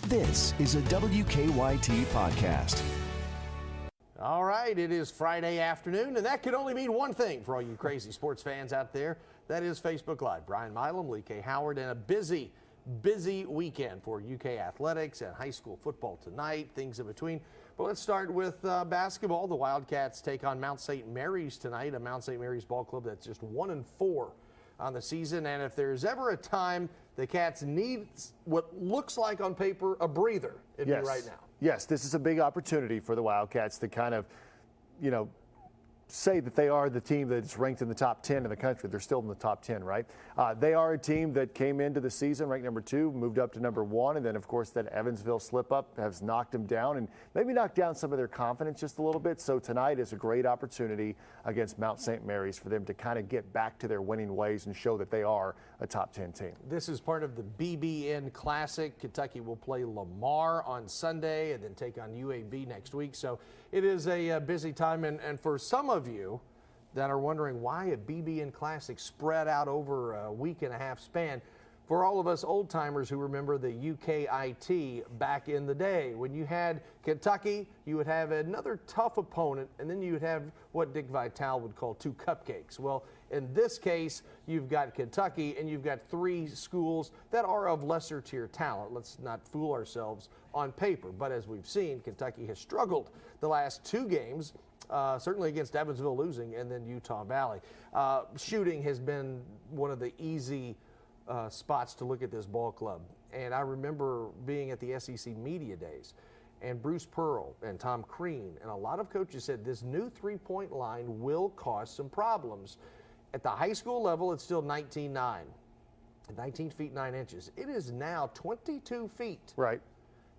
This is a WKYT podcast. All right, it is Friday afternoon, and that can only mean one thing for all you crazy sports fans out there. That is Facebook Live. Brian Milam, Lee K, and a busy weekend for UK athletics and high school football tonight, things in between. But let's start with basketball. The Wildcats take on Mount St. Mary's tonight, a Mount St. Mary's ball club that's just 1-4 on the season. And if there's ever a time the Cats need what looks like on paper a breather, it'd be right now. Yes, this is a big opportunity for the Wildcats to kind of, say that they are the team that's ranked in the top 10 in the country. They're still in the top 10, right? They are a team that came into the season ranked number 2, moved up to number 1, and then, of course, that Evansville slip-up has knocked them down and maybe knocked down some of their confidence just a little bit. So tonight is a great opportunity against Mount St. Mary's for them to kind of get back to their winning ways and show that they are a top 10 team. This is part of the BBN Classic. Kentucky will play Lamar on Sunday and then take on UAB next week. So it is a busy time, and for some of you that are wondering why a BBN Classic spread out over a week and a half span, for all of us old timers who remember the WKYT back in the day, when you had Kentucky, you would have another tough opponent, and then you would have what Dick Vitale would call 2 cupcakes. Well, in this case, you've got Kentucky and you've got 3 schools that are of lesser tier talent. Let's not fool ourselves on paper. But as we've seen, Kentucky has struggled the last 2 games, certainly against Evansville losing and then Utah Valley. Shooting has been one of the easy spots to look at this ball club. And I remember being at the SEC Media Days, and Bruce Pearl and Tom Crean and a lot of coaches said this new 3-point line will cause some problems. At the high school level, it's still 19 feet 9 inches. It is now 22 feet. Right.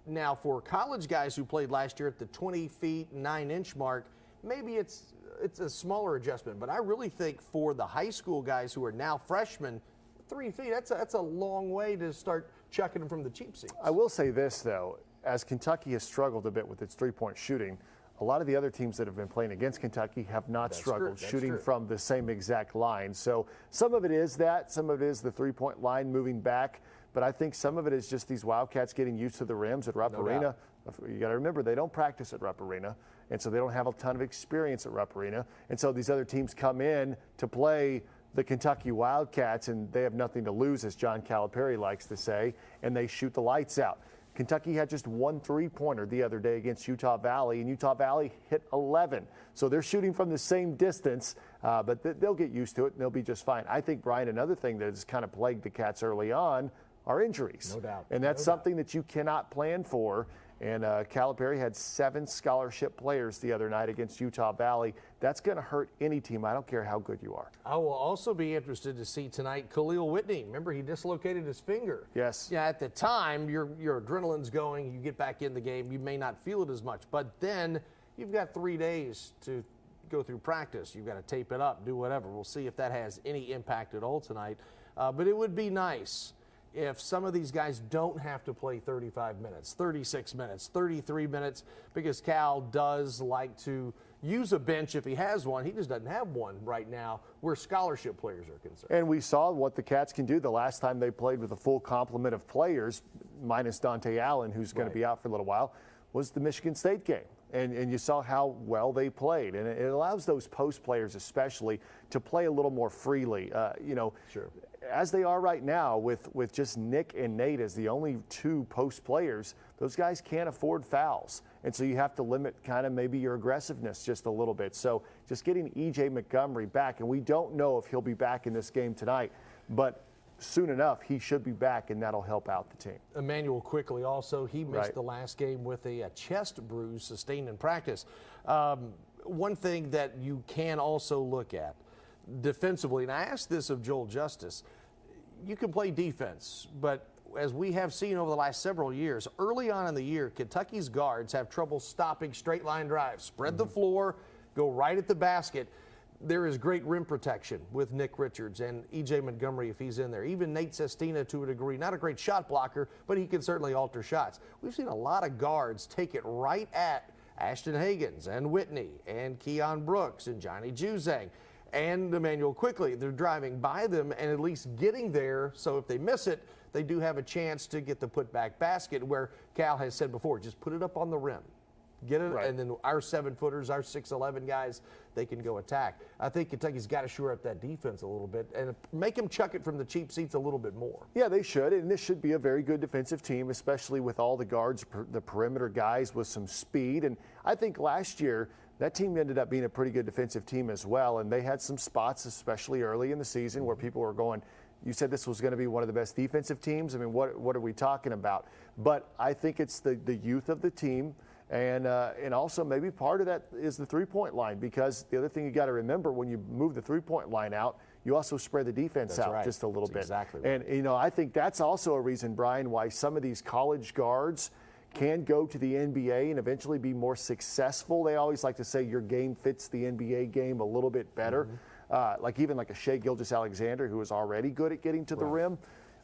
Now, for college guys who played last year at the 20 feet 9 inch mark, maybe it's a smaller adjustment. But I really think for the high school guys who are now freshmen, 3 feet, that's a long way to start chucking them from the cheap seats. I will say this, though. As Kentucky has struggled a bit with its 3-point shooting, a lot of the other teams that have been playing against Kentucky have not struggled shooting from the same exact line. So some of it is that, some of it is the 3-point line moving back, but I think some of it is just these Wildcats getting used to the rims at Rupp Arena. You got to remember, they don't practice at Rupp Arena, and so they don't have a ton of experience at Rupp Arena. And so these other teams come in to play the Kentucky Wildcats, and they have nothing to lose, as John Calipari likes to say, and they shoot the lights out. Kentucky had just 1 3-pointer the other day against Utah Valley, and Utah Valley hit 11. So they're shooting from the same distance, but they'll get used to it, and they'll be just fine. I think, Brian, another thing that has kind of plagued the Cats early on are injuries. No doubt. And that's something that you cannot plan for. And Calipari had 7 scholarship players the other night against Utah Valley. That's going to hurt any team. I don't care how good you are. I will also be interested to see tonight Khalil Whitney. Remember, he dislocated his finger. Yes. Yeah, at the time, your adrenaline's going. You get back in the game. You may not feel it as much. But then you've got 3 days to go through practice. You've got to tape it up, do whatever. We'll see if that has any impact at all tonight. But it would be nice if some of these guys don't have to play 35 minutes, 36 minutes, 33 minutes, because Cal does like to use a bench if he has one. He just doesn't have one right now where scholarship players are concerned. And we saw what the Cats can do the last time they played with a full complement of players, minus Dante Allen, who's going to be out for a little while, was the Michigan State game. And you saw how well they played. And it allows those post players especially to play a little more freely. Sure. As they are right now with just Nick and Nate as the only 2 post players, those guys can't afford fouls. And so you have to limit kind of maybe your aggressiveness just a little bit. So just getting E.J. Montgomery back, and we don't know if he'll be back in this game tonight, but soon enough he should be back, and that'll help out the team. Emmanuel quickly also, he missed the last game with a chest bruise sustained in practice. One thing that you can also look at defensively, and I asked this of Joel Justice, you can play defense, but as we have seen over the last several years, early on in the year, Kentucky's guards have trouble stopping straight line drives. Spread the floor, go right at the basket. There is great rim protection with Nick Richards and E.J. Montgomery if he's in there. Even Nate Sestina to a degree, not a great shot blocker, but he can certainly alter shots. We've seen a lot of guards take it right at Ashton Hagans and Whitney and Keon Brooks and Johnny Juzang and Emmanuel Quickly. They're driving by them and at least getting there, so if they miss it, they do have a chance to get the putback basket where Cal has said before, just put it up on the rim. Get it, right. And then our 7-footers, our 6'11" guys, they can go attack. I think Kentucky's got to shore up that defense a little bit and make them chuck it from the cheap seats a little bit more. Yeah, they should, and this should be a very good defensive team, especially with all the guards, the perimeter guys with some speed. And I think last year that team ended up being a pretty good defensive team as well, and they had some spots, especially early in the season, where people were going, you said this was going to be one of the best defensive teams. I mean, what are we talking about? But I think it's the youth of the team. And also maybe part of that is the three-point line, because the other thing you got to remember when you move the three-point line out, you also spread the defense out just a little bit. Exactly right. And, I think that's also a reason, Brian, why some of these college guards can go to the NBA and eventually be more successful. They always like to say your game fits the NBA game a little bit better. Like even like a Shai Gilgeous-Alexander, who is already good at getting to the rim.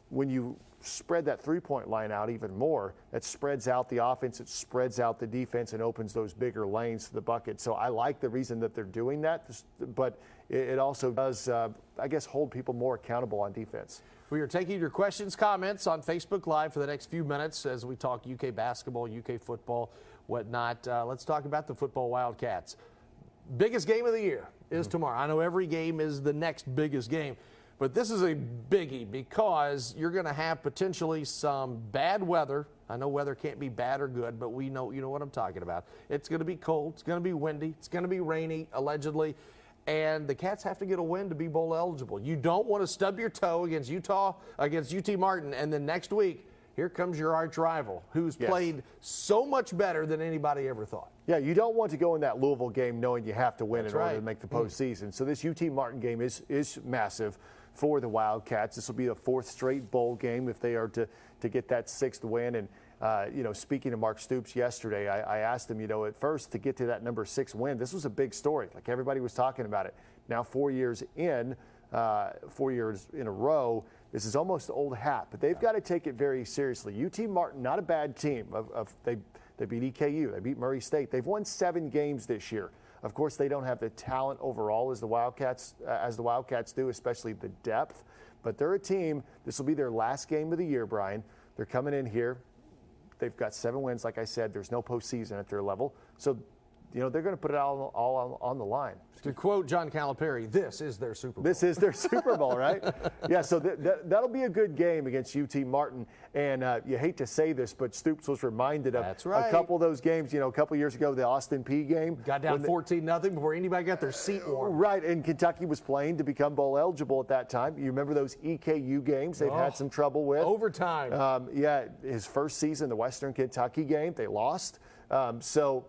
When you spread that three-point line out even more, that spreads out the offense, it spreads out the defense, and opens those bigger lanes to the bucket. So I like the reason that they're doing that, but it also does, I guess, hold people more accountable on defense. We are taking your questions, comments on Facebook Live for the next few minutes as we talk UK basketball, UK football, whatnot. Let's talk about the football Wildcats. Biggest game of the year is tomorrow. I know every game is the next biggest game. But this is a biggie because you're going to have potentially some bad weather. I know weather can't be bad or good, but you know what I'm talking about. It's going to be cold. It's going to be windy. It's going to be rainy, allegedly. And the Cats have to get a win to be bowl eligible. You don't want to stub your toe against UT Martin, and then next week, here comes your arch rival, who's played so much better than anybody ever thought. Yeah, you don't want to go in that Louisville game knowing you have to win in order to make the postseason. So this UT Martin game is massive for the Wildcats. This will be the fourth straight bowl game if they are to get that sixth win. And, speaking to Mark Stoops yesterday, I asked him, at first to get to that number 6 win, this was a big story. Like everybody was talking about it. Now 4 years in, 4 years in a row, this is almost old hat. But they've got to take it very seriously. UT Martin, not a bad team. They beat EKU. They beat Murray State. They've won 7 games this year. Of course, they don't have the talent overall as the Wildcats do, especially the depth. But they're a team. This will be their last game of the year, Brian. They're coming in here. They've got 7 wins. Like I said, there's no postseason at their level. So, they're going to put it all on the line. To quote John Calipari, this is their Super Bowl. This is their Super Bowl, right? Yeah, so that'll be a good game against UT Martin. And you hate to say this, but Stoops was reminded of a couple of those games, a couple years ago, the Austin Peay game. Got down 14-0 before anybody got their seat warm. Right, and Kentucky was playing to become bowl eligible at that time. You remember those EKU games they've had some trouble with? Overtime. His first season, the Western Kentucky game, they lost. So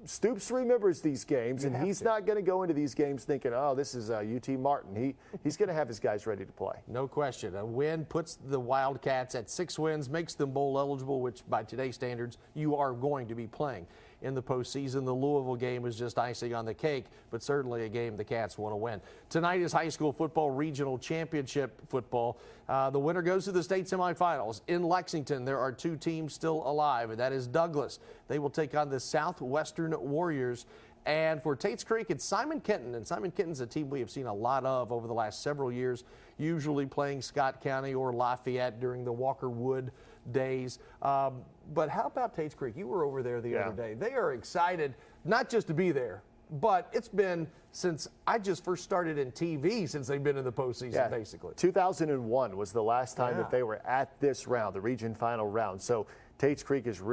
Stoops remembers these games, and he's not going to go into these games thinking, oh, this is UT Martin. He's going to have his guys ready to play. No question. A win puts the Wildcats at 6 wins, makes them bowl eligible, which by today's standards, you are going to be playing in the postseason. The Louisville game is just icing on the cake, but certainly a game the Cats want to win. Tonight is high school football regional championship football. The winner goes to the state semifinals. In Lexington, there are 2 teams still alive, and that is Douglas. They will take on the Southwestern Warriors. And for Tates Creek, it's Simon Kenton. And Simon Kenton's a team we have seen a lot of over the last several years, usually playing Scott County or Lafayette during the Walker Wood days. But how about Tates Creek? You were over there the other day. They are excited, not just to be there, but it's been since I just first started in TV since they've been in the postseason, basically. 2001 was the last time that they were at this round, the region final round. So Tates Creek is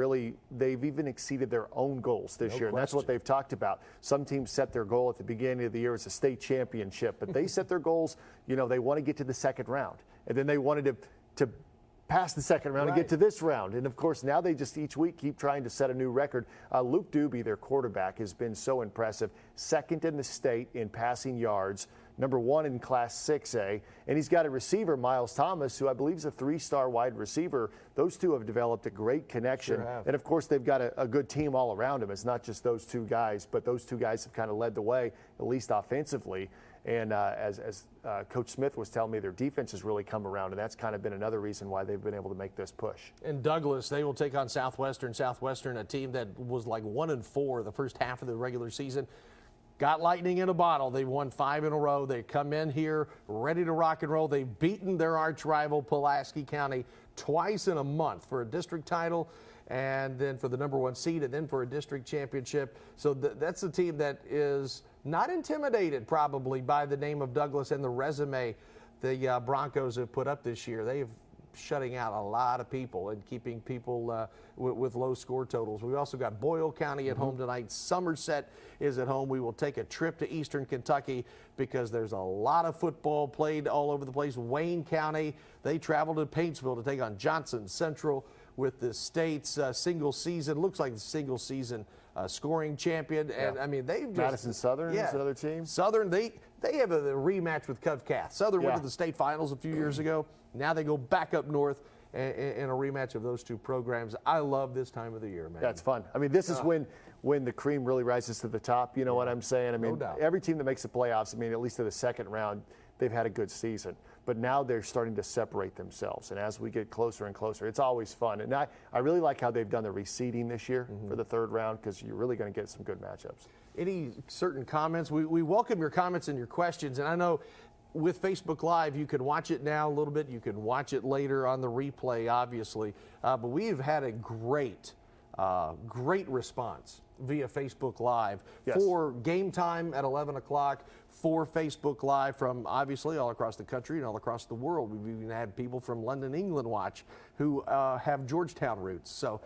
they've even exceeded their own goals this year. And that's what they've talked about. Some teams set their goal at the beginning of the year as a state championship, but they set their goals, they want to get to the second round. And then they wanted to pass the second round and get to this round. And of course, now they just each week keep trying to set a new record. Luke Doobie, their quarterback, has been so impressive. 2nd in the state in passing yards, number 1 in Class 6A. And he's got a receiver, Miles Thomas, who I believe is a 3-star wide receiver. Those two have developed a great connection. And of course, they've got a good team all around them. It's not just those 2 guys, but those 2 guys have kind of led the way, at least offensively. And as Coach Smith was telling me, their defense has really come around, and that's kind of been another reason why they've been able to make this push. In Douglas, they will take on Southwestern. Southwestern, a team that was like 1-4 the first half of the regular season. got lightning in a bottle. They've won 5 in a row. They come in here ready to rock and roll. They've beaten their arch rival, Pulaski County, twice in a month for a district title, and then for the #1 seed, and then for a district championship. So that's a team that is not intimidated probably by the name of Douglas and the resume the Broncos have put up this year. They've shutting out a lot of people and keeping people with low score totals. We've also got Boyle County at home tonight. Somerset is at home. We will take a trip to Eastern Kentucky because there's a lot of football played all over the place. Wayne County, they travel to Paintsville to take on Johnson Central with the state's single season, looks like the single season scoring champion. And I mean, they've just, Madison Southern is another team. Southern, they have a rematch with Cov Cath. Southern went to the state finals a few years ago. Now they go back up north in a rematch of those two programs. I love this time of the year, man. Yeah, it's fun. I mean, this is when the cream really rises to the top. You know what I'm saying? I mean, every team that makes the playoffs, I mean, at least to the second round, they've had a good season. But now they're starting to separate themselves. And as we get closer and closer, it's always fun. And I really like how they've done the reseeding this year for the third round, because you're really going to get some good matchups. Any certain comments? We welcome your comments and your questions. And I know with Facebook Live, you can watch it now a little bit. You can watch it later on the replay, obviously. But we've had a great response via Facebook Live for Game Time at 11 o'clock, for Facebook Live from obviously all across the country and all across the world. We've even had people from London, England watch who have Georgetown roots. So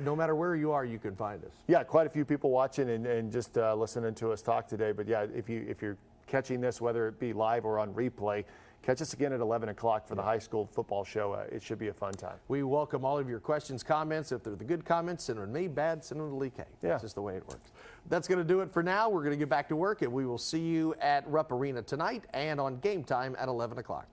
no matter where you are, you can find us. Yeah, quite a few people watching and just listening to us talk today. But yeah, if you're catching this, whether it be live or on replay, catch us again at 11 o'clock for the high school football show. It should be a fun time. We welcome all of your questions, comments. If they're the good comments, send them to me. Bad, send them to Lee K. That's just the way it works. That's going to do it for now. We're going to get back to work, and we will see you at Rupp Arena tonight and on Game Time at 11 o'clock.